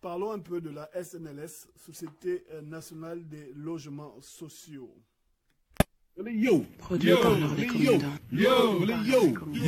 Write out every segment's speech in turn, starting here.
Parlons un peu de la SNLS, Société nationale des logements sociaux. Yo, Produit par l'heure des commandants. Produit par l'heure des commandants.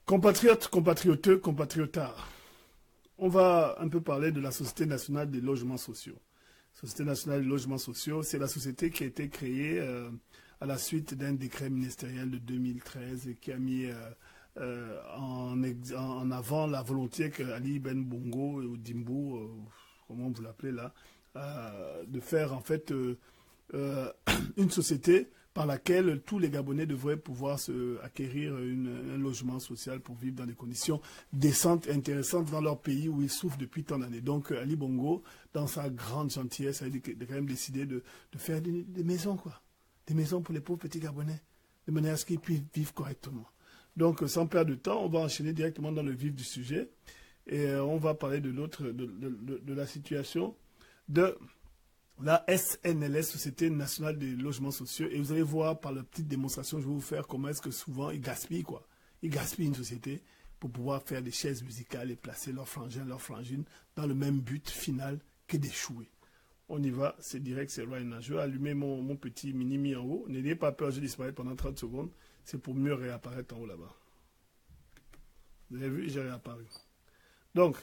Compatriotes, compatrioteux, compatriotards, on va un peu parler de la Société nationale des logements sociaux. Société nationale des logements sociaux, c'est la société qui a été créée à la suite d'un décret ministériel de 2013 et qui a mis en avant la volonté que Ali Ben Bongo ou Dimbo, comment vous l'appelez là, de faire en fait une société par laquelle tous les Gabonais devraient pouvoir acquérir un logement social pour vivre dans des conditions décentes et intéressantes dans leur pays où ils souffrent depuis tant d'années. Donc Ali Bongo, dans sa grande gentillesse, a quand même décidé de faire des maisons, quoi. Des maisons pour les pauvres petits Gabonais, de manière à ce qu'ils puissent vivre correctement. Donc sans perdre de temps, on va enchaîner directement dans le vif du sujet et on va parler de la situation de la SNLS, Société nationale des logements sociaux, et vous allez voir par la petite démonstration, je vais vous faire comment est-ce que souvent ils gaspillent, quoi. Ils gaspillent une société pour pouvoir faire des chaises musicales et placer leurs frangins, leurs frangines dans le même but final que d'échouer. On y va, c'est direct, c'est right now. Je vais allumer mon petit mini-mi en haut. N'ayez pas peur, je disparaître pendant 30 secondes. C'est pour mieux réapparaître en haut là-bas. Vous avez vu, j'ai réapparu. Donc,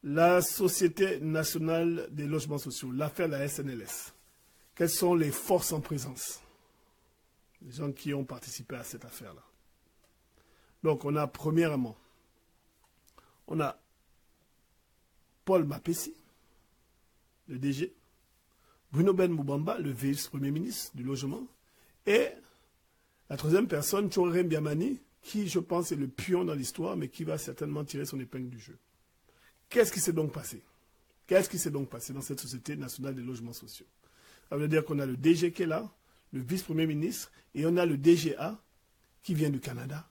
la Société nationale des logements sociaux, l'affaire de la SNLS. Quelles sont les forces en présence? Les gens qui ont participé à cette affaire-là. Donc, on a premièrement, on a Paul Mapessi, le DG, Bruno Ben Moubamba, le vice-premier ministre du logement, et la troisième personne, Tchorem Biamani, qui, je pense, est le pion dans l'histoire, mais qui va certainement tirer son épingle du jeu. Qu'est-ce qui s'est donc passé? Qu'est-ce qui s'est donc passé dans cette Société nationale des logements sociaux? Ça veut dire qu'on a le DG qui est là, le vice-premier ministre, et on a le DGA qui vient du Canada,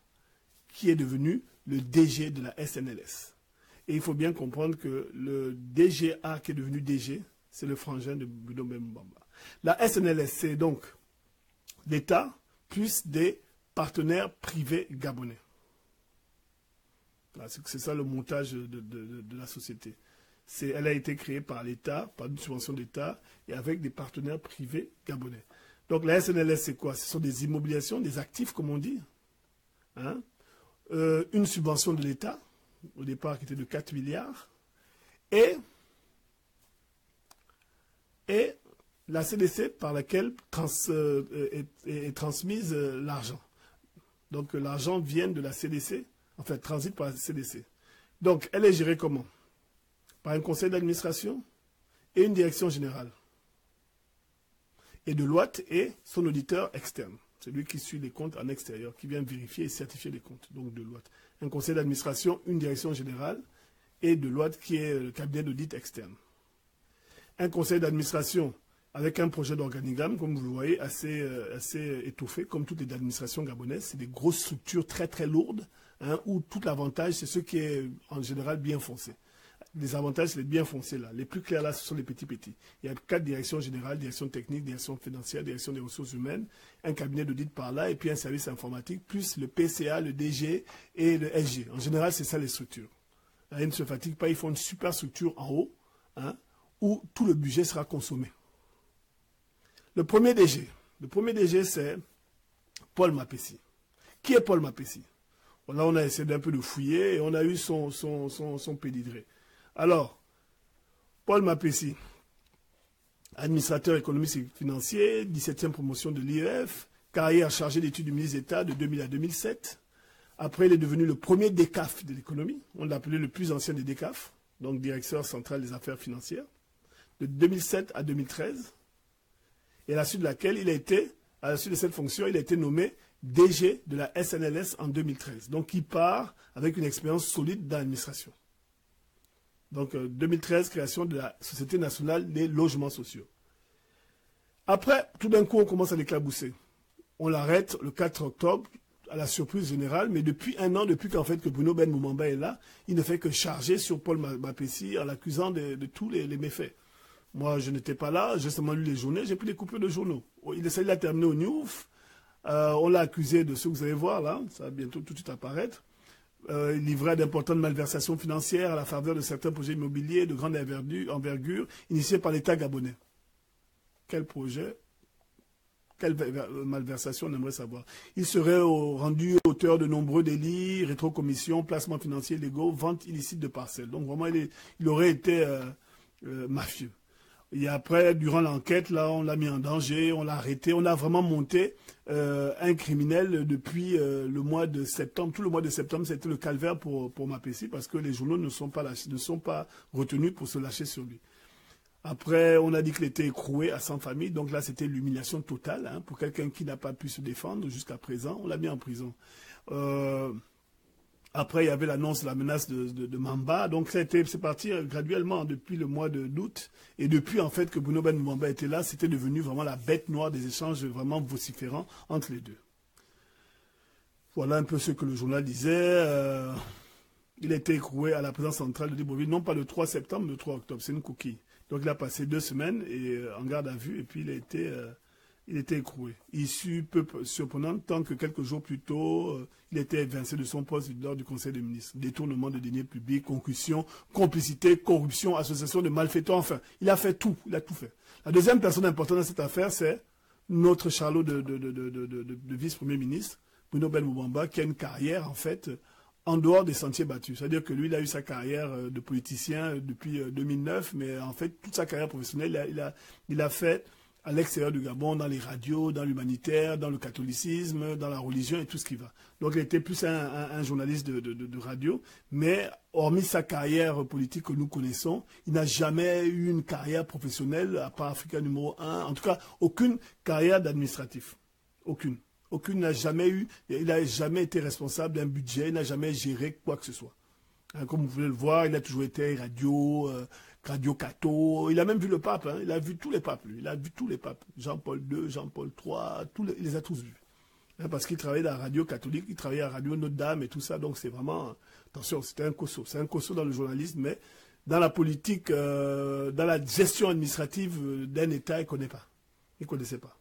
qui est devenu le DG de la SNLS. Et il faut bien comprendre que le DGA qui est devenu DG, c'est le frangin de Bruno Mbamba. La SNLS, c'est donc l'État plus des partenaires privés gabonais. C'est ça le montage de la société. Elle a été créée par l'État, par une subvention d'État et avec des partenaires privés gabonais. Donc la SNLS, c'est quoi? Ce sont des immobilisations, des actifs, comme on dit. Hein? Une subvention de l'État, au départ qui était de 4 milliards, et la CDC par laquelle est transmise l'argent. Donc l'argent vient de la CDC, en fait, transite par la CDC. Donc, elle est gérée comment? Par un conseil d'administration et une direction générale. Et Deloitte est son auditeur externe. C'est lui qui suit les comptes en extérieur, qui vient vérifier et certifier les comptes. Donc, Deloitte. Un conseil d'administration, une direction générale et Deloitte qui est le cabinet d'audit externe. Un conseil d'administration avec un projet d'organigramme, comme vous le voyez, assez étoffé, comme toutes les administrations gabonaises. C'est des grosses structures très très lourdes, hein, où tout l'avantage, c'est ce qui est en général bien foncé. Les avantages, c'est les bien foncés là. Les plus clairs là, ce sont les petits. Il y a 4 directions générales, direction technique, direction financière, direction des ressources humaines, un cabinet d'audit par là, et puis un service informatique, plus le PCA, le DG et le SG. En général, c'est ça les structures. Là, ils ne se fatiguent pas, ils font une super structure en haut, hein, où tout le budget sera consommé. Le premier DG, c'est Paul Mapessi. Qui est Paul Mapessi? Là, on a essayé d'un peu de fouiller et on a eu son pédigré. Alors, Paul Mapessi, administrateur économique et financier, 17e promotion de l'IEF, carrière chargé d'études du ministre d'État de 2000 à 2007. Après, il est devenu le premier DECAF de l'économie. On l'appelait le plus ancien des DECAF, donc directeur central des affaires financières, de 2007 à 2013. Et à la suite de laquelle il a été, à la suite de cette fonction, il a été nommé DG de la SNLS en 2013. Donc, il part avec une expérience solide dans l'administration. Donc 2013, création de la Société nationale des logements sociaux. Après, tout d'un coup, on commence à l'éclabousser. On l'arrête le 4 octobre, à la surprise générale, mais depuis un an, depuis qu'en fait que Bruno Ben Moumamba est là, il ne fait que charger sur Paul Mapessi en l'accusant de tous les méfaits. Moi, je n'étais pas là, j'ai seulement lu les journaux, j'ai pris des coupures de journaux. Il essaie de la terminer au Newf. On l'a accusé de ce que vous allez voir là, ça va bientôt tout de suite apparaître. Il livrait d'importantes malversations financières à la faveur de certains projets immobiliers de grande envergure initiés par l'État gabonais. Quel projet? Quelle malversation, on aimerait savoir. Il serait rendu auteur de nombreux délits, rétrocommissions, placements financiers légaux, vente illicite de parcelles. Donc vraiment, il aurait été mafieux. Et après, durant l'enquête, là, on l'a mis en danger, on l'a arrêté, on a vraiment monté un criminel depuis le mois de septembre. Tout le mois de septembre, c'était le calvaire pour Mapessi parce que les journaux ne sont pas retenus pour se lâcher sur lui. Après, on a dit qu'il était écroué à 100 familles, donc là, c'était l'humiliation totale hein, pour quelqu'un qui n'a pas pu se défendre jusqu'à présent. On l'a mis en prison. Après, il y avait l'annonce de la menace de Mamba. Donc, c'est parti graduellement depuis le mois d'août. Et depuis, en fait, que Bruno Ben Mamba était là, c'était devenu vraiment la bête noire des échanges vraiment vociférants entre les deux. Voilà un peu ce que le journal disait. Il a été écroué à la présidence centrale de Libreville, non pas le 3 septembre, mais le 3 octobre. C'est une coquille. Donc, il a passé 2 semaines en garde à vue et puis il était écroué. Issue peu surprenante, tant que quelques jours plus tôt, il était évincé de son poste lors du Conseil des ministres. Détournement de deniers publics, concussion, complicité, corruption, association de malfaiteurs, enfin, il a fait tout, il a tout fait. La deuxième personne importante dans cette affaire, c'est notre Charlot de vice-premier ministre, Bruno Ben Moubamba, qui a une carrière, en fait, en dehors des sentiers battus. C'est-à-dire que lui, il a eu sa carrière de politicien depuis 2009, mais en fait, toute sa carrière professionnelle, il a fait à l'extérieur du Gabon, dans les radios, dans l'humanitaire, dans le catholicisme, dans la religion et tout ce qui va. Donc il était plus un journaliste de radio, mais hormis sa carrière politique que nous connaissons, il n'a jamais eu une carrière professionnelle, à part Africa numéro 1, en tout cas, aucune carrière d'administratif. Aucune. Aucune n'a jamais eu, il n'a jamais été responsable d'un budget, il n'a jamais géré quoi que ce soit. Hein, comme vous pouvez le voir, il a toujours été radio Cato, il a même vu le pape, hein, il a vu tous les papes, lui. Il a vu tous les papes, Jean-Paul II, Jean-Paul III, il les a tous vus. Hein, parce qu'il travaillait dans la radio catholique, il travaillait à la radio Notre-Dame et tout ça, donc c'est vraiment, attention, c'était un cosso. C'est un cosso dans le journalisme, mais dans la politique, dans la gestion administrative d'un État, il ne connaît pas. Il ne connaissait pas.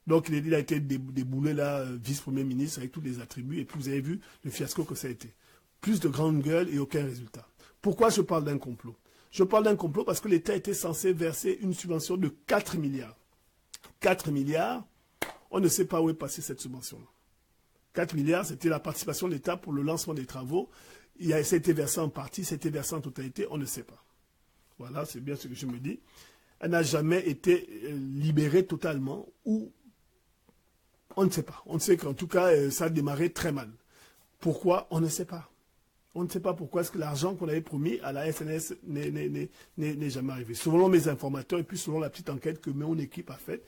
Donc il a été déboulé là, vice-premier ministre, avec tous les attributs, et puis vous avez vu le fiasco que ça a été. Plus de grandes gueules et aucun résultat. Pourquoi je parle d'un complot? Je parle d'un complot parce que l'État était censé verser une subvention de 4 milliards. 4 milliards, on ne sait pas où est passée cette subvention-là. 4 milliards, c'était la participation de l'État pour le lancement des travaux. Ça a été versé en partie, ça a été versé en totalité, on ne sait pas. Voilà, c'est bien ce que je me dis. Elle n'a jamais été libérée totalement ou on ne sait pas. On sait qu'en tout cas, ça a démarré très mal. Pourquoi? On ne sait pas. On ne sait pas pourquoi est-ce que l'argent qu'on avait promis à la SNS n'est jamais arrivé. Selon mes informateurs et puis selon la petite enquête que mon équipe a faite,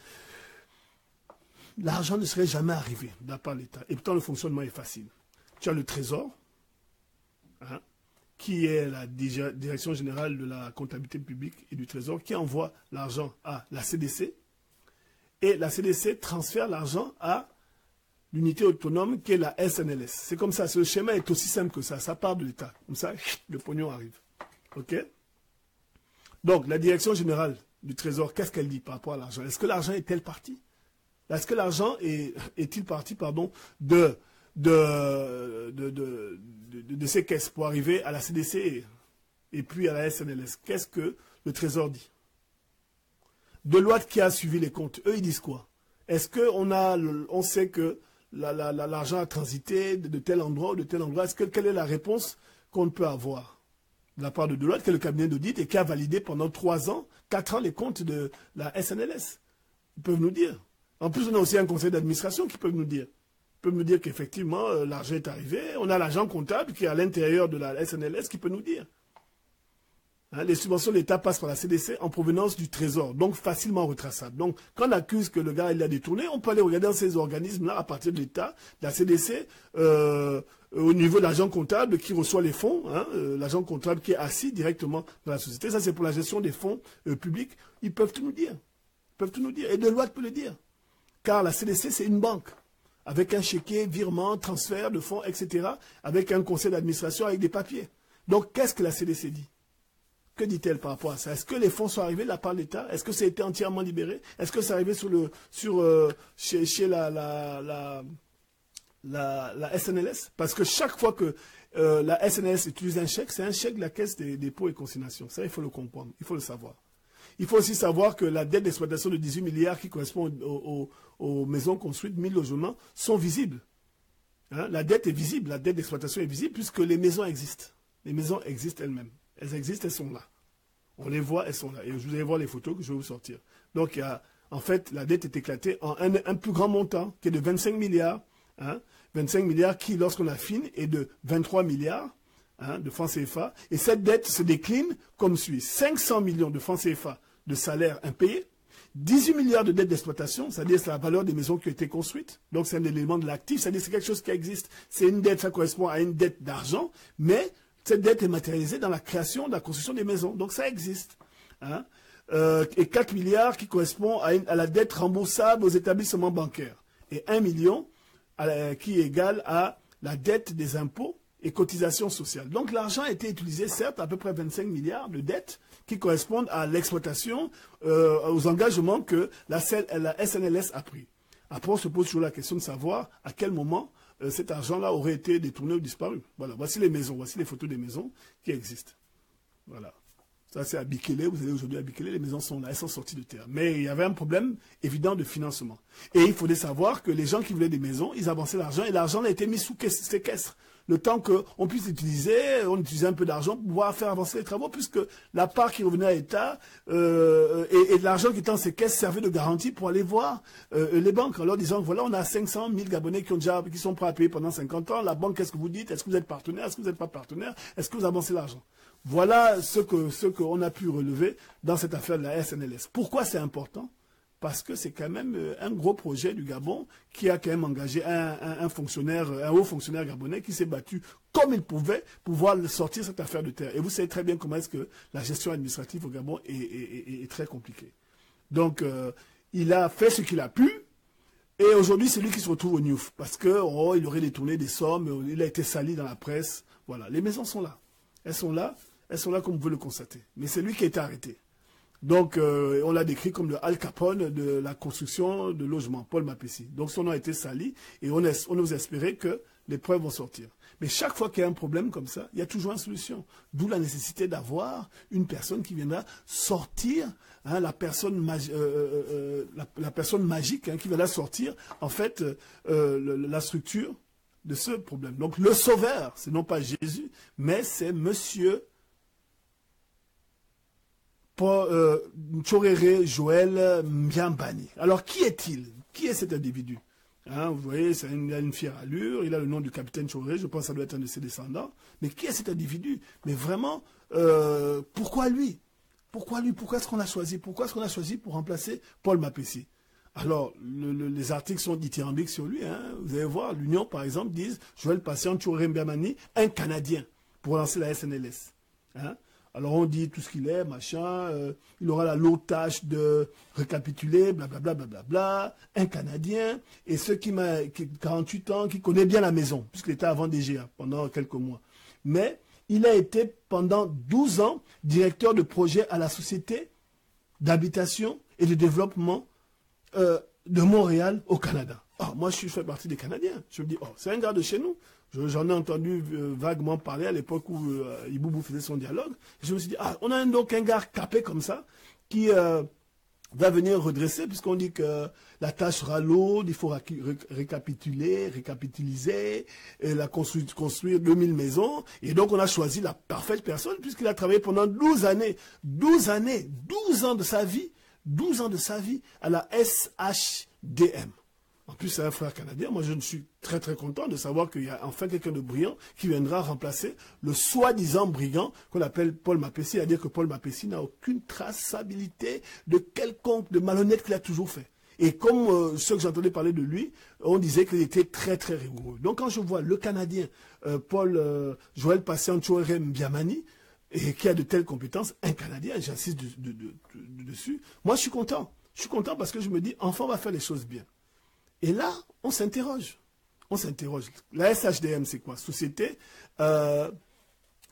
l'argent ne serait jamais arrivé de la part de l'État. Et pourtant, le fonctionnement est facile. Tu as le Trésor, hein, qui est la Direction générale de la comptabilité publique et du Trésor, qui envoie l'argent à la CDC. Et la CDC transfère l'argent à l'unité autonome qui est la SNLS. C'est comme ça, ce schéma est aussi simple que ça part de l'État. Comme ça, le pognon arrive. OK? Donc, la direction générale du Trésor, qu'est-ce qu'elle dit par rapport à l'argent? Est-ce que l'argent est-elle parti? Est-ce que l'argent est-il parti, pardon, de ces caisses pour arriver à la CDC et puis à la SNLS? Qu'est-ce que le Trésor dit? Deloitte qui a suivi les comptes, eux, ils disent quoi? Est-ce qu'on sait que l'argent a transité de tel endroit ou de tel endroit? Quelle est la réponse qu'on peut avoir de la part de Deloitte, qui est le cabinet d'audit et qui a validé pendant 3 ans, 4 ans les comptes de la SNLS? Ils peuvent nous dire. En plus, on a aussi un conseil d'administration qui peut nous dire. Ils peuvent nous dire qu'effectivement, l'argent est arrivé. On a l'agent comptable qui est à l'intérieur de la SNLS qui peut nous dire. Hein, les subventions de l'État passent par la CDC en provenance du Trésor, donc facilement retraçables. Donc, quand on accuse que le gars il a détourné, on peut aller regarder dans ces organismes-là à partir de l'État, de la CDC, au niveau de l'agent comptable qui reçoit les fonds, hein, l'agent comptable qui est assis directement dans la société. Ça, c'est pour la gestion des fonds publics. Ils peuvent tout nous dire. Ils peuvent tout nous dire. Et Deloitte peut le dire. Car la CDC, c'est une banque. Avec un chéquier, virement, transfert de fonds, etc. Avec un conseil d'administration, avec des papiers. Donc, qu'est-ce que la CDC dit? Que dit-elle par rapport à ça? Est-ce que les fonds sont arrivés de la part de l'État? Est-ce que ça a été entièrement libéré? Est-ce que c'est arrivé chez la SNLS? Parce que chaque fois que la SNLS utilise un chèque, c'est un chèque de la Caisse des dépôts et consignations. Ça, il faut le comprendre, il faut le savoir. Il faut aussi savoir que la dette d'exploitation de 18 milliards qui correspond aux maisons construites, 1000 logements, sont visibles. Hein? La dette est visible, la dette d'exploitation est visible puisque les maisons existent. Les maisons existent elles-mêmes. Elles existent, elles sont là. On les voit, elles sont là. Et je vous allez voir les photos que je vais vous sortir. Donc, en fait, la dette est éclatée en un plus grand montant qui est de 25 milliards. Hein, 25 milliards qui, lorsqu'on affine, est de 23 milliards de francs CFA. Et cette dette se décline comme suit. 500 millions de francs CFA de salaires impayés. 18 milliards de dettes d'exploitation, c'est-à-dire c'est la valeur des maisons qui ont été construites. Donc, c'est un élément de l'actif, c'est-à-dire c'est quelque chose qui existe. C'est une dette, ça correspond à une dette d'argent, mais cette dette est matérialisée dans la création, dans la construction des maisons. Donc, ça existe. Hein. Et 4 milliards qui correspondent à la dette remboursable aux établissements bancaires. Et 1 million qui est égal à la dette des impôts et cotisations sociales. Donc, l'argent a été utilisé, certes, à peu près 25 milliards de dettes qui correspondent à l'exploitation, aux engagements que la SNLS a pris. Après, on se pose toujours la question de savoir à quel moment cet argent-là aurait été détourné ou disparu. Voilà, voici les maisons, voici les photos des maisons qui existent. Voilà. Ça, c'est à Bikele. Vous allez aujourd'hui à Bikele, les maisons sont là, elles sont sorties de terre. Mais il y avait un problème évident de financement. Et il fallait savoir que les gens qui voulaient des maisons, ils avançaient l'argent et l'argent a été mis sous séquestre. Le temps qu'on puisse l'utiliser, on utilisait un peu d'argent pour pouvoir faire avancer les travaux, puisque la part qui revenait à l'État et l'argent qui était dans ces caisses servait de garantie pour aller voir les banques en leur disant, voilà, on a 500 000 Gabonais qui sont prêts à payer pendant 50 ans. La banque, qu'est-ce que vous dites? Est-ce que vous êtes partenaire? Est-ce que vous n'êtes pas partenaire? Est-ce que vous avancez l'argent? Voilà ce qu'on a pu relever dans cette affaire de la SNLS. Pourquoi c'est important? Parce que c'est quand même un gros projet du Gabon qui a quand même engagé un haut fonctionnaire gabonais qui s'est battu comme il pouvait pour pouvoir sortir cette affaire de terre. Et vous savez très bien comment est-ce que la gestion administrative au Gabon est très compliquée. Donc, il a fait ce qu'il a pu. Et aujourd'hui, c'est lui qui se retrouve au NIOF. Parce qu'il aurait détourné des sommes, il a été sali dans la presse. Voilà, les maisons sont là. Elles sont là comme vous pouvez le constater. Mais c'est lui qui a été arrêté. Donc, on l'a décrit comme le Al Capone de la construction de logements, Paul Mapessi. Donc, son nom a été sali et on ose espérer que les preuves vont sortir. Mais chaque fois qu'il y a un problème comme ça, il y a toujours une solution. D'où la nécessité d'avoir une personne qui viendra sortir, hein, la personne magique hein, qui viendra sortir, en fait, la structure de ce problème. Donc, le sauveur, c'est non pas Jésus, mais c'est Monsieur Tchoréré Joël Mbiambani. Alors, qui est-il? Qui est cet individu? Hein, vous voyez, il a une fière allure, il a le nom du capitaine Tchoréré, je pense que ça doit être un de ses descendants. Mais qui est cet individu? Mais vraiment, pourquoi lui? Pourquoi lui? Pourquoi est-ce qu'on l'a choisi? Pourquoi est-ce qu'on l'a choisi pour remplacer Paul Mapessi? Alors, les articles sont dithyrambiques sur lui. Hein. Vous allez voir, l'Union, par exemple, disent Joël Patient Tchoréré Mbiambani, un Canadien, pour lancer la SNLS. Hein. Alors on dit tout ce qu'il est, machin, il aura la lourde tâche de récapituler, blablabla, blablabla, un Canadien, et ceux qui a 48 ans, qui connaît bien la maison, puisqu'il était avant DGA pendant quelques mois. Mais il a été pendant 12 ans directeur de projet à la Société d'habitation et de développement de Montréal au Canada. Oh, moi, je fais partie des Canadiens. Je me dis, oh, c'est un gars de chez nous. J'en ai entendu vaguement parler à l'époque où Iboubou faisait son dialogue. Je me suis dit, ah, on a donc un gars capé comme ça qui va venir redresser, puisqu'on dit que la tâche sera lourde, il faut récapituliser, construire 2000 maisons. Et donc, on a choisi la parfaite personne, puisqu'il a travaillé pendant 12 années. 12 ans de sa vie à la SHDM. En plus, c'est un frère canadien. Moi, je suis très très content de savoir qu'il y a enfin quelqu'un de brillant qui viendra remplacer le soi-disant brigand qu'on appelle Paul Mapessi. C'est-à-dire que Paul Mapessi n'a aucune traçabilité de quelconque, de malhonnête qu'il a toujours fait. Et comme ceux que j'entendais parler de lui, on disait qu'il était très très rigoureux. Donc quand je vois le Canadien Paul Joël Patient Tchoueré Mbiamani, et qui a de telles compétences, un Canadien, j'insiste dessus, moi je suis content. Je suis content parce que je me dis, enfin on va faire les choses bien. Et là, on s'interroge. On s'interroge. La SHDM, c'est quoi? Société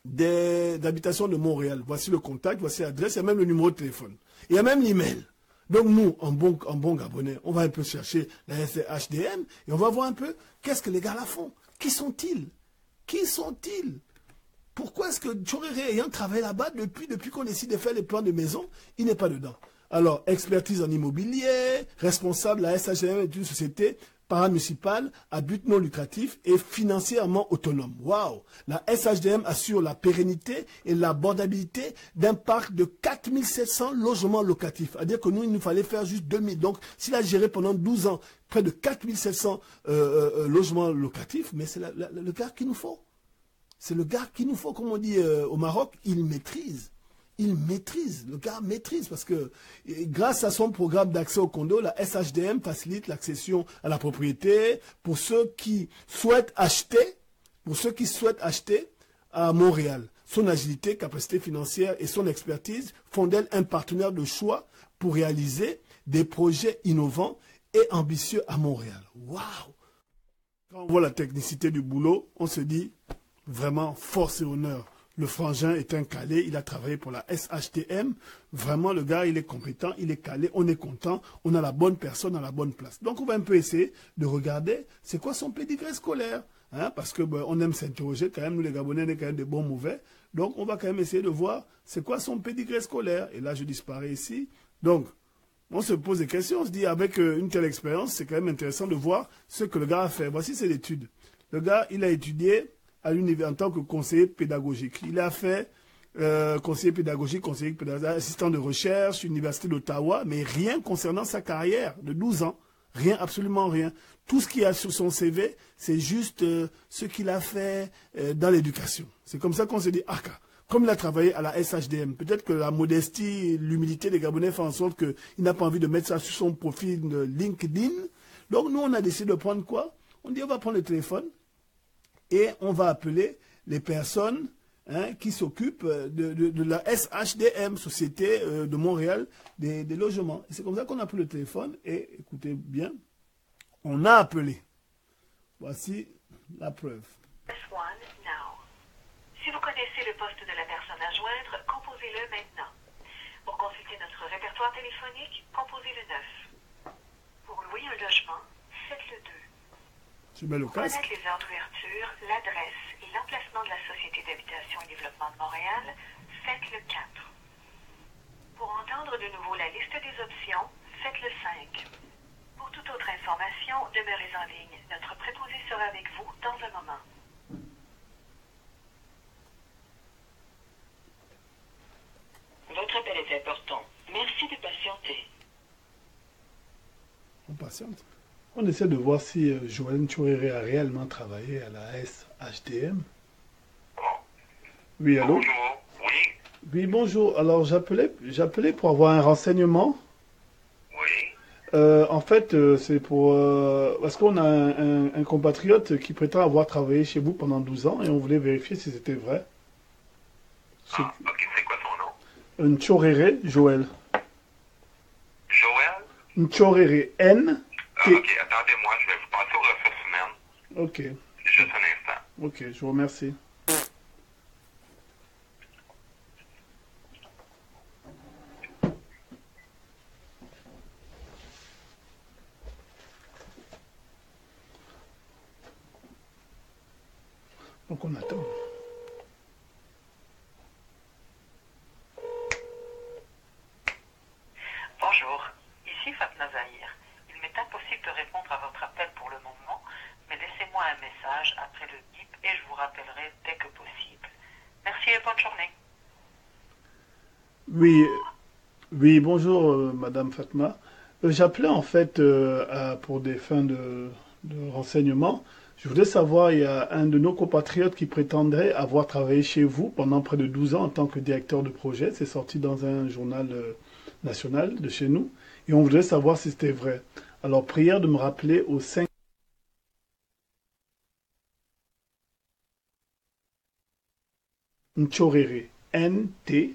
d'habitation de Montréal. Voici le contact, voici l'adresse, il y a même le numéro de téléphone. Il y a même l'email. Donc nous, en bon Gabonais, on va un peu chercher la SHDM et on va voir un peu qu'est-ce que les gars là font. Qui sont-ils? Qui sont-ils? Pourquoi est-ce que Tchoréré, ayant travaillé là-bas, depuis qu'on décide de faire les plans de maison, il n'est pas dedans? Alors, expertise en immobilier, responsable, la SHDM est une société paramunicipale à but non lucratif et financièrement autonome. Waouh! La SHDM assure la pérennité et l'abordabilité d'un parc de 4700 logements locatifs. C'est-à-dire que nous, il nous fallait faire juste 2000. Donc, s'il a géré pendant 12 ans près de 4700 logements locatifs, mais c'est le gars qu'il nous faut. C'est le gars qu'il nous faut, comme on dit au Maroc, il maîtrise. Il maîtrise, le gars maîtrise parce que grâce à son programme d'accès au condo, la SHDM facilite l'accession à la propriété pour ceux qui souhaitent acheter, à Montréal. Son agilité, capacité financière et son expertise font d'elle un partenaire de choix pour réaliser des projets innovants et ambitieux à Montréal. Waouh! Quand on voit la technicité du boulot, on se dit vraiment force et honneur. Le frangin est un calé, il a travaillé pour la SHTM. Vraiment, le gars, il est compétent, il est calé, on est content, on a la bonne personne à la bonne place. Donc, on va un peu essayer de regarder c'est quoi son pédigré scolaire. Hein, parce que on aime s'interroger, quand même, nous les Gabonais, on est quand même des bons mauvais. Donc, on va quand même essayer de voir c'est quoi son pédigré scolaire. Et là, je disparais ici. Donc, on se pose des questions, on se dit, avec une telle expérience, c'est quand même intéressant de voir ce que le gars a fait. Voici ses études. Le gars, il a étudié à l'université en tant que conseiller pédagogique. Il a fait conseiller pédagogique, assistant de recherche, Université d'Ottawa, mais rien concernant sa carrière de 12 ans. Rien, absolument rien. Tout ce qu'il y a sur son CV, c'est juste ce qu'il a fait dans l'éducation. C'est comme ça qu'on se dit, ah, comme il a travaillé à la SHDM, peut-être que la modestie, l'humilité des Gabonais font en sorte qu'il n'a pas envie de mettre ça sur son profil LinkedIn. Donc nous, on a décidé de prendre quoi? On dit, on va prendre le téléphone et on va appeler les personnes qui s'occupent de la SHDM, Société de Montréal des logements. Et c'est comme ça qu'on a pris le téléphone et, écoutez bien, on a appelé. Voici la preuve. Si vous connaissez le poste de la personne à joindre, composez-le maintenant. Pour consulter notre répertoire téléphonique, composez le 9. Pour louer un logement, faites le 2. Je mets le casque. Connaître les heures d'ouverture, l'adresse et l'emplacement de la Société d'habitation et développement de Montréal, faites le 4. Pour entendre de nouveau la liste des options, faites le 5. Pour toute autre information, demeurez en ligne. Notre préposé sera avec vous dans un moment. Votre appel est important. Merci de patienter. On patiente. On essaie de voir si Joël Tchoueré a réellement travaillé à la SHDM. Oui, allô? Bonjour, oui, Oui, bonjour. Alors, j'appelais pour avoir un renseignement. oui. En fait, c'est pour... parce qu'on a un compatriote qui prétend avoir travaillé chez vous pendant 12 ans et on voulait vérifier si c'était vrai. Ah, ok, c'est quoi son nom? Ntchoréré, Joël. Joël? Ntchoréré, N. Ah, ok, attendez-moi, je vais vous passer aux ressources humaines. Ok, Juste un instant. ok, je vous remercie. Donc on attend. Bonjour, ici Fatma Zahir. Il m'est impossible de répondre à votre appel pour le moment, mais laissez-moi un message après le bip et je vous rappellerai dès que possible. Merci et bonne journée. Oui, oui, bonjour Madame Fatma. J'appelais en fait pour des fins de renseignement. Je voulais savoir, il y a un de nos compatriotes qui prétendrait avoir travaillé chez vous pendant près de 12 ans en tant que directeur de projet. C'est sorti dans un journal national de chez nous. Et on voudrait savoir si c'était vrai. Alors, prière de me rappeler au 5 Nchorere. Nchorere.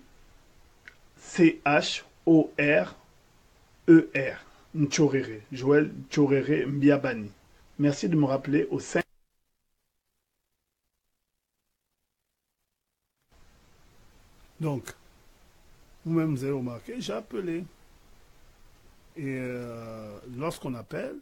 Nchorere. Joël Nchorere Mbiabani. Merci de me rappeler au 5. Donc, vous-même vous avez remarqué, j'ai appelé. Et lorsqu'on appelle,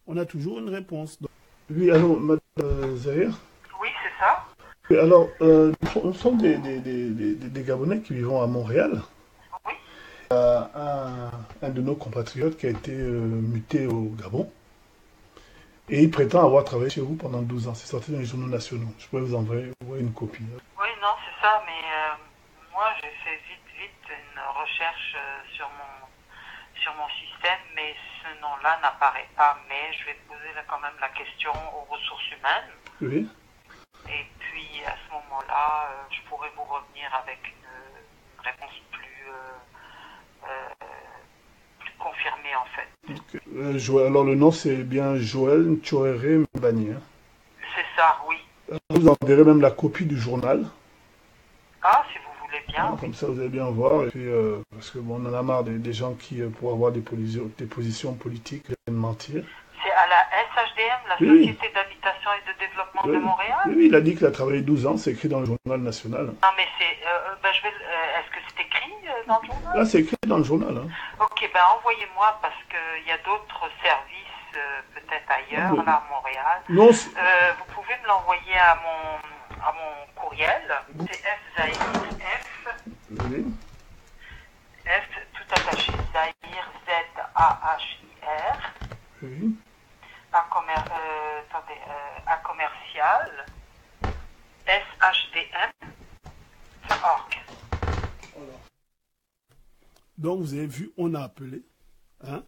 on a toujours une réponse. Donc, oui, allô, Madame Zahir? Oui, c'est ça. Oui, alors, nous sommes des Gabonais qui vivons à Montréal. Oui. Un de nos compatriotes qui a été muté au Gabon. Et il prétend avoir travaillé chez vous pendant 12 ans. C'est sorti dans les journaux nationaux. Je pourrais vous envoyer une copie. Oui, non, c'est ça, mais moi, j'ai fait vite une recherche sur mon système, mais ce nom-là n'apparaît pas. Mais je vais poser quand même la question aux ressources humaines. Oui. Et puis, à ce moment-là, je pourrais vous revenir avec une réponse plus confirmée, en fait. Okay. Alors, le nom, c'est bien Joël Nchorere Mbani. Hein. C'est ça, oui. Vous enverrez même la copie du journal. Ah, si vous voulez bien. Comme ça, vous allez bien voir. Et puis, parce que bon, on en a marre des gens qui, pour avoir des positions politiques, viennent mentir. C'est à la SHDM, la Oui. Société d'habitation et de développement Oui. de Montréal. Oui, il a dit qu'il a travaillé 12 ans. C'est écrit dans le journal national. Non, mais c'est. Est-ce que c'est écrit dans le journal? Là, c'est écrit dans le journal. Hein. Ok, ben envoyez-moi parce qu'il y a d'autres services, peut-être ailleurs, Oui. là à Montréal. Non, Vous pouvez me l'envoyer à mon courriel. C'est F Zahir, oui. F tout attaché, Zahir, Z-A-H-I-R, Oui. à commercial, SHDM.org. Donc, vous avez vu, on a appelé. Hein?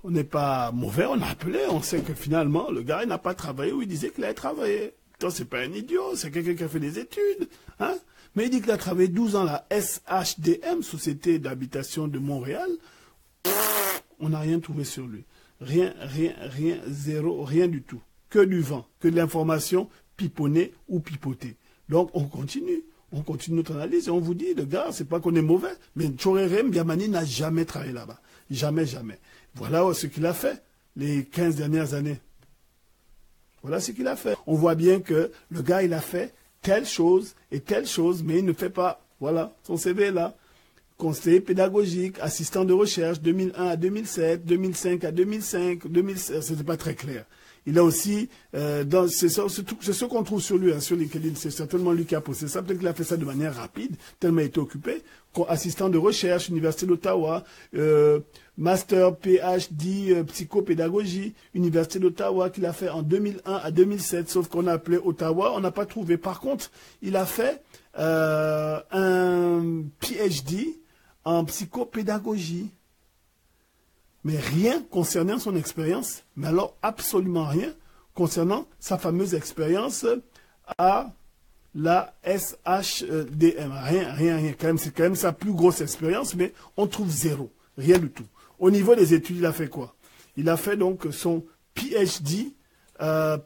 On n'est pas mauvais, on a appelé. On sait que finalement, le gars, il n'a pas travaillé ou il disait qu'il avait travaillé. Donc, c'est pas un idiot, c'est quelqu'un qui a fait des études. Hein? Mais il dit qu'il a travaillé 12 ans à la SHDM, Société d'habitation de Montréal. On n'a rien trouvé sur lui. Rien, zéro, rien du tout. Que du vent, que de l'information piponnée ou pipotée. Donc, on continue notre analyse et on vous dit, le gars, c'est pas qu'on est mauvais, mais Nchorere Mbiabani n'a jamais travaillé là-bas. Jamais. Voilà ce qu'il a fait les 15 dernières années. Voilà ce qu'il a fait. On voit bien que le gars, il a fait telle chose et telle chose, mais il ne fait pas. Voilà, son CV est là. Conseiller pédagogique, assistant de recherche, 2001 à 2007, 2005 à 2005, 2016, c'était pas très clair. Il a aussi, c'est ce qu'on trouve sur lui, hein, sur LinkedIn, c'est certainement lui qui a posté ça, peut-être qu'il a fait ça de manière rapide, tellement il était occupé. Assistant de recherche, Université d'Ottawa, Master PhD, psychopédagogie, Université d'Ottawa, qu'il a fait en 2001 à 2007, sauf qu'on a appelé Ottawa, on n'a pas trouvé. Par contre, il a fait un PhD en psychopédagogie. Mais rien concernant son expérience, mais alors absolument rien concernant sa fameuse expérience à la SHDM. Rien. C'est quand même sa plus grosse expérience, mais on trouve zéro. Rien du tout. Au niveau des études, il a fait quoi? Il a fait donc son PhD à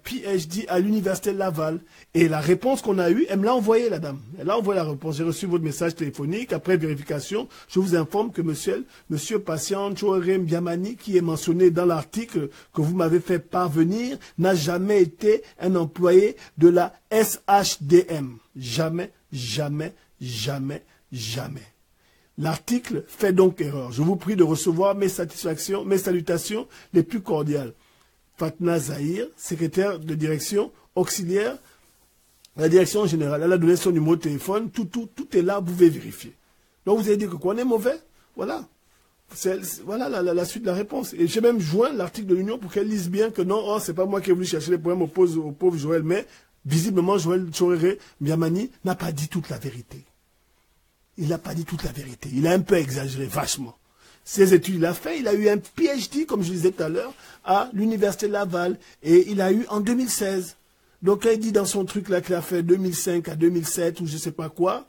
l'université Laval. Et la réponse qu'on a eue, elle me l'a envoyée, la dame. Elle a envoyé la réponse. J'ai reçu votre message téléphonique. Après vérification, je vous informe que monsieur patient Nchorere Mbiabani, qui est mentionné dans l'article que vous m'avez fait parvenir, n'a jamais été un employé de la SHDM. Jamais. L'article fait donc erreur. Je vous prie de recevoir mes salutations les plus cordiales. Fatna Zahir, secrétaire de direction auxiliaire, la direction générale. Elle a donné son numéro de téléphone. Tout est là, vous pouvez vérifier. Donc vous avez dit que quoi, on est mauvais? Voilà. Voilà la suite de la réponse. Et j'ai même joint l'article de l'Union pour qu'elle lise bien que non, c'est pas moi qui ai voulu chercher les problèmes au pauvre Joël, mais visiblement Joël Nchorere Mbiabani n'a pas dit toute la vérité. Il n'a pas dit toute la vérité. Il a un peu exagéré, vachement. Ses études, il a fait. Il a eu un PhD, comme je disais tout à l'heure, à l'Université de Laval. Et il a eu en 2016. Donc, quand il dit dans son truc là qu'il a fait 2005 à 2007 ou je sais pas quoi,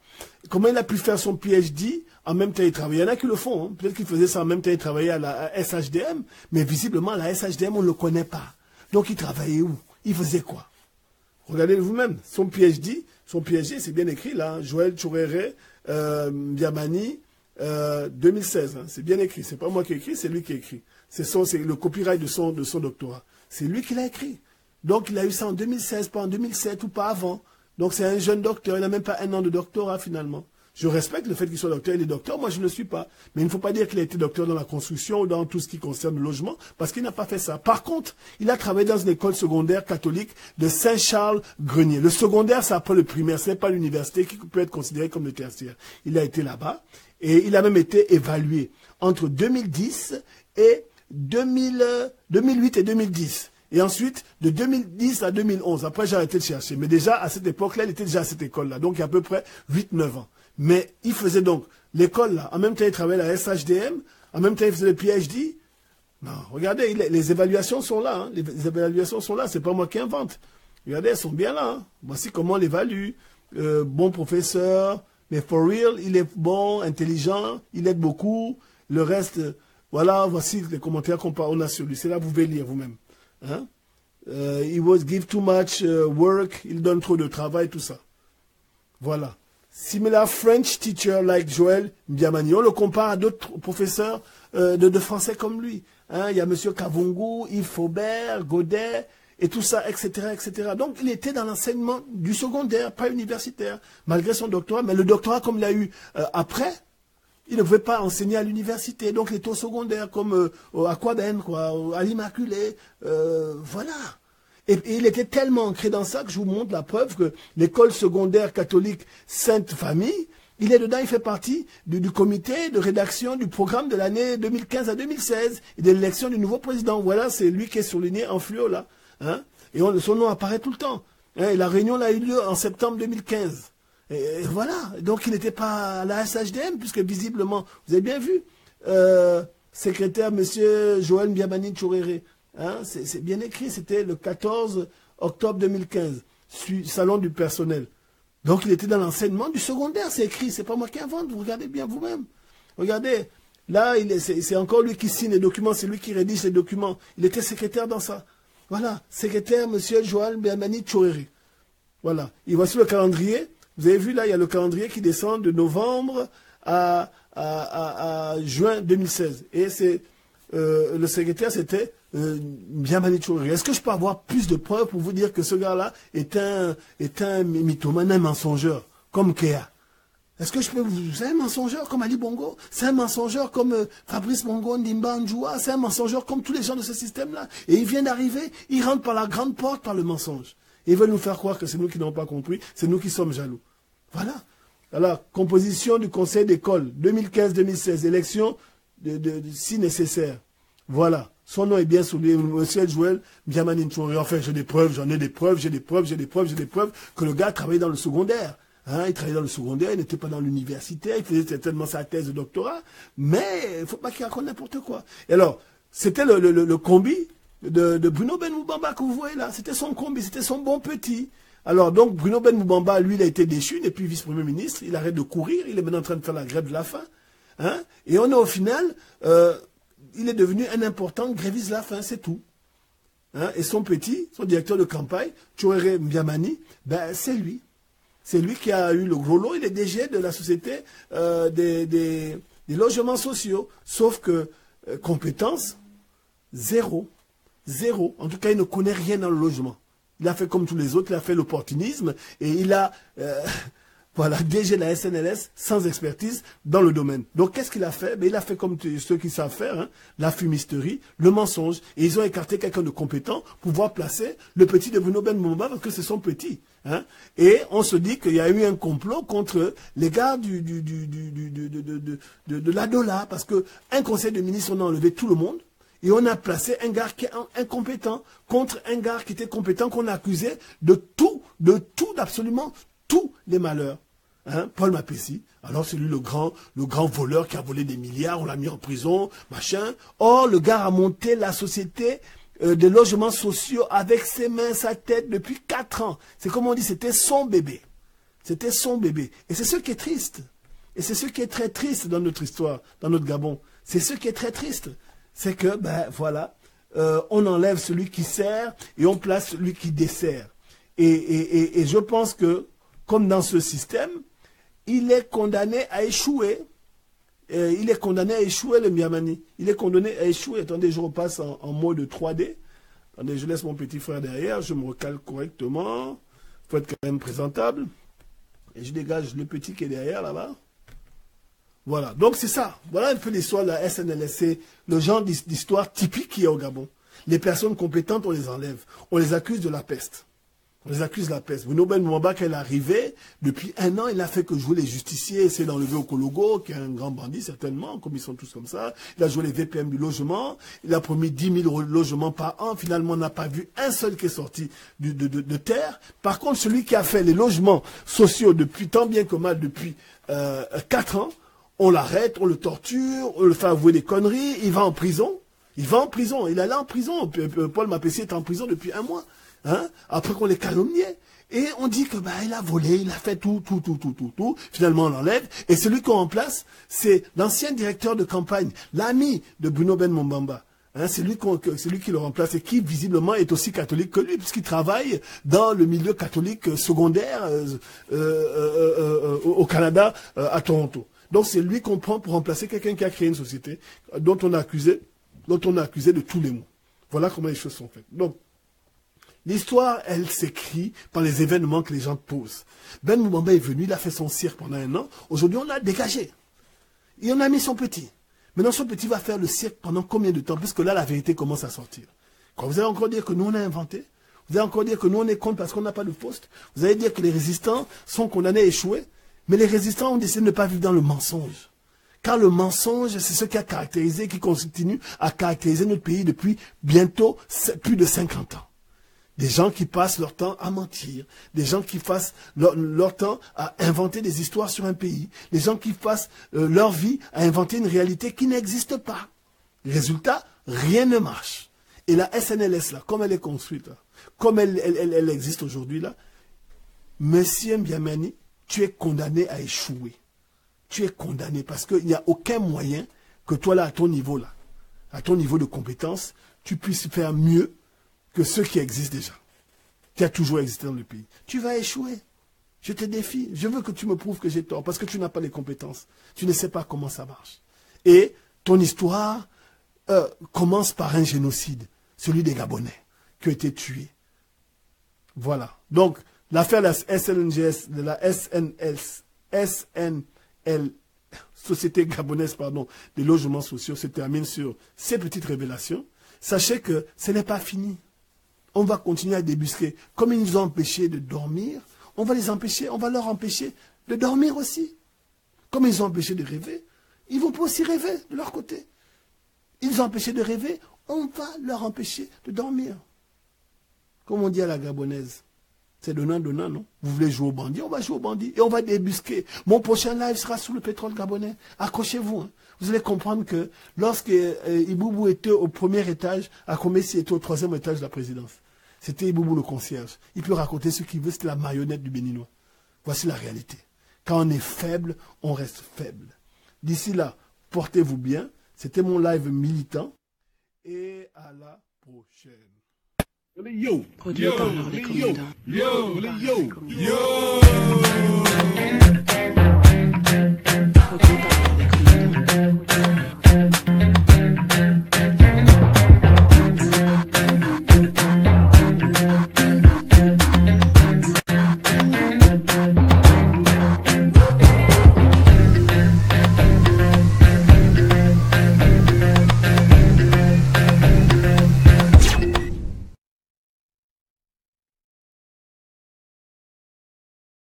comment il a pu faire son PhD en même temps il travaillait. Il y en a qui le font. Hein. Peut-être qu'il faisait ça en même temps il travaillait à la SHDM. Mais visiblement, à la SHDM, on ne le connaît pas. Donc, il travaillait où? Il faisait quoi? Regardez vous-même. Son PhD, c'est bien écrit là. Hein. Joël Tchoréré, Biamani, 2016. Hein. C'est bien écrit. C'est pas moi qui ai écrit, c'est lui qui a écrit. C'est le copyright de son doctorat. C'est lui qui l'a écrit. Donc, il a eu ça en 2016, pas en 2007 ou pas avant. Donc, c'est un jeune docteur. Il n'a même pas 1 an de doctorat, finalement. Je respecte le fait qu'il soit docteur. Il est docteur. Moi, je ne le suis pas. Mais il ne faut pas dire qu'il a été docteur dans la construction ou dans tout ce qui concerne le logement, parce qu'il n'a pas fait ça. Par contre, il a travaillé dans une école secondaire catholique de Saint-Charles-Grenier. Le secondaire, c'est après le primaire. Ce n'est pas l'université qui peut être considérée comme le tertiaire. Il a été là-bas. Et il a même été évalué entre 2010 et 2008 et 2010. Et ensuite, de 2010 à 2011, après j'ai arrêté de chercher. Mais déjà, à cette époque-là, il était déjà à cette école-là. Donc, il y a à peu près 8-9 ans. Mais il faisait donc l'école-là. En même temps, il travaillait à la SHDM. En même temps, il faisait le PhD. Non, regardez, les évaluations sont là. Hein. Les évaluations sont là. C'est pas moi qui invente. Regardez, elles sont bien là. Hein. Voici comment on l'évalue. Bon professeur. Mais for real, il est bon, intelligent. Il aide beaucoup. Le reste, voilà, voici les commentaires qu'on a sur lui. C'est là, vous pouvez lire vous-même. Hein? He was give too much work, il donne trop de travail, tout ça. Voilà. Similar French teacher like Joël Biamani. On le compare à d'autres professeurs de français comme lui. Hein? Il y a M. Kavungu, Yves Faubert, Godet, et tout ça, etc., etc. Donc, il était dans l'enseignement du secondaire, pas universitaire, malgré son doctorat. Mais le doctorat, comme il l'a eu après, il ne pouvait pas enseigner à l'université, donc il était au secondaire, comme à Quaben, quoi, à l'Immaculée, voilà. Et il était tellement ancré dans ça que je vous montre la preuve que l'école secondaire catholique Sainte Famille, il est dedans, il fait partie du comité de rédaction du programme de l'année 2015 à 2016 et de l'élection du nouveau président. Voilà, c'est lui qui est souligné en fluo là. Hein, et son nom apparaît tout le temps. Hein, et la réunion là, a eu lieu en septembre 2015. Et voilà, donc il n'était pas à la SHDM, puisque visiblement, vous avez bien vu, secrétaire M. Joël Biamani Tchoréré, hein, c'est bien écrit, c'était le 14 octobre 2015, salon du personnel. Donc il était dans l'enseignement du secondaire, c'est écrit, c'est pas moi qui invente, vous regardez bien vous-même. Regardez, là, c'est encore lui qui signe les documents, c'est lui qui rédige les documents, il était secrétaire dans ça. Voilà, secrétaire M. Joël Biamani Tchoréré. Voilà, et voici le calendrier. Vous avez vu là, il y a le calendrier qui descend de novembre à juin 2016. Et c'est le secrétaire, c'était Biamani Tchoréré. Est-ce que je peux avoir plus de preuves pour vous dire que ce gars-là est un mythomane, un mensongeur, comme Kea? Est-ce que je peux vous... C'est un mensongeur comme Ali Bongo? C'est un mensongeur comme Fabrice Bongo, Ndimba Ndjoua? C'est un mensongeur comme tous les gens de ce système-là? Et il vient d'arriver, il rentre par la grande porte, par le mensonge. Et ils veulent nous faire croire que c'est nous qui n'avons pas compris, c'est nous qui sommes jaloux. Voilà. Alors, composition du conseil d'école, 2015-2016, élection si nécessaire. Voilà. Son nom est bien souligné, M. Joël Biamani Tchoréré. Enfin, j'ai des preuves, j'en ai des preuves, j'ai des preuves que le gars travaillait dans le secondaire. Hein, il travaillait dans le secondaire, il n'était pas dans l'université, il faisait certainement sa thèse de doctorat, mais il ne faut pas qu'il raconte n'importe quoi. Et alors, c'était le combi de Bruno Ben Moubamba que vous voyez là, c'était son combi, c'était son bon petit. Alors donc Bruno Ben Moubamba, lui, il a été déchu, il n'est plus vice-premier ministre, il arrête de courir, il est maintenant en train de faire la grève de la faim. Hein, et on est au final, il est devenu un important gréviste de la faim, c'est tout. Hein, et son petit, son directeur de campagne, Tchoréré Biamani, ben c'est lui. C'est lui qui a eu le gros lot, il est DG de la société des logements sociaux. Sauf que compétence, zéro. Zéro. En tout cas, il ne connaît rien dans le logement. Il a fait comme tous les autres, il a fait l'opportunisme et il a, voilà, DG de la SNLS sans expertise dans le domaine. Donc, qu'est-ce qu'il a fait? Ben, il a fait comme ceux qui savent faire, hein, la fumisterie, le mensonge. Et ils ont écarté quelqu'un de compétent pour pouvoir placer le petit de Bruno Ben Moubamba parce que c'est son petit. Hein. Et on se dit qu'il y a eu un complot contre les gars de l'ADOLA parce qu'un conseil de ministres, on a enlevé tout le monde. Et on a placé un gars qui est incompétent contre un gars qui était compétent, qu'on a accusé de tout, d'absolument tous les malheurs. Hein, Paul Mapessi, alors c'est lui le grand voleur qui a volé des milliards, on l'a mis en prison, machin. Or, le gars a monté la société des logements sociaux avec ses mains, sa tête depuis 4 ans. C'est comme on dit, c'était son bébé. C'était son bébé. Et c'est ce qui est triste. Et c'est ce qui est très triste dans notre histoire, dans notre Gabon. C'est ce qui est très triste. C'est que, ben voilà, on enlève celui qui sert et on place celui qui dessert. Et je pense que, comme dans ce système, il est condamné à échouer. Il est condamné à échouer, le Miamani. Il est condamné à échouer. Attendez, je repasse en mode 3D. Attendez, je laisse mon petit frère derrière. Je me recale correctement. Il faut être quand même présentable. Et je dégage le petit qui est derrière, là-bas. Voilà. Donc, c'est ça. Voilà un peu l'histoire de la SNLS. C'est le genre d'histoire typique qu'il y a au Gabon. Les personnes compétentes, on les enlève. On les accuse de la peste. On les accuse de la peste. Bruno Ben Mwamba, quand il est arrivé, depuis 1 an, il n'a fait que jouer les justiciers, essayer d'enlever Okologo, qui est un grand bandit, certainement, comme ils sont tous comme ça. Il a joué les VPM du logement. Il a promis 10 000 logements par an. Finalement, on n'a pas vu un seul qui est sorti de terre. Par contre, celui qui a fait les logements sociaux depuis tant bien que mal, depuis 4 ans, on l'arrête, on le torture, on le fait avouer des conneries, il va en prison. Il va en prison. Il est allé en prison. Paul Mapessi est en prison depuis 1 mois. Hein? Après qu'on les calomniait. Et on dit que bah, il a volé, il a fait tout. Finalement, on l'enlève. Et celui qu'on remplace, c'est l'ancien directeur de campagne, l'ami de Bruno Ben Mwamba. Hein? C'est lui qui le remplace et qui, visiblement, est aussi catholique que lui, puisqu'il travaille dans le milieu catholique secondaire au Canada, à Toronto. Donc, c'est lui qu'on prend pour remplacer quelqu'un qui a créé une société dont on a accusé de tous les maux. Voilà comment les choses sont faites. Donc, l'histoire, elle s'écrit par les événements que les gens posent. Ben Mwamba est venu, il a fait son cirque pendant 1 an. Aujourd'hui, on l'a dégagé. Et on a mis son petit. Maintenant, son petit va faire le cirque pendant combien de temps? Puisque là, la vérité commence à sortir. Quand vous allez encore dire que nous, on a inventé. Vous allez encore dire que nous, on est contre parce qu'on n'a pas de poste. Vous allez dire que les résistants sont condamnés à échouer. Mais les résistants ont décidé de ne pas vivre dans le mensonge. Car le mensonge, c'est ce qui a caractérisé, qui continue à caractériser notre pays depuis bientôt plus de 50 ans. Des gens qui passent leur temps à mentir, des gens qui passent leur temps à inventer des histoires sur un pays, des gens qui passent leur vie à inventer une réalité qui n'existe pas. Résultat, rien ne marche. Et la SNLS, là, comme elle est construite, là, comme elle existe aujourd'hui, là, Monsieur Mbiamani, tu es condamné à échouer. Tu es condamné parce qu'il n'y a aucun moyen que toi, là, à ton niveau de compétence, tu puisses faire mieux que ceux qui existent déjà, qui a toujours existé dans le pays. Tu vas échouer. Je te défie. Je veux que tu me prouves que j'ai tort, parce que tu n'as pas les compétences. Tu ne sais pas comment ça marche. Et ton histoire commence par un génocide, celui des Gabonais, qui ont été tués. Voilà. Donc, l'affaire de la SNLS, de la SNL, Société Gabonaise, pardon, des logements sociaux, se termine sur ces petites révélations. Sachez que ce n'est pas fini. On va continuer à débusquer. Comme ils nous ont empêchés de dormir, on va leur empêcher de dormir aussi. Comme ils ont empêché de rêver, ils vont pas aussi rêver de leur côté. Ils ont empêché de rêver, on va leur empêcher de dormir. Comme on dit à la gabonaise, c'est donnant, non? Vous voulez jouer au bandit, on va jouer au bandit et on va débusquer. Mon prochain live sera sur le pétrole gabonais. Accrochez-vous. Hein. Vous allez comprendre que lorsque Iboubou était au premier étage, Akomesi était au 3e étage de la présidence. C'était Iboubou le concierge. Il peut raconter ce qu'il veut, c'était la marionnette du Béninois. Voici la réalité. Quand on est faible, on reste faible. D'ici là, portez-vous bien. C'était mon live militant. Et à la prochaine. Yo, Produit par Laure Les Commandants. yo.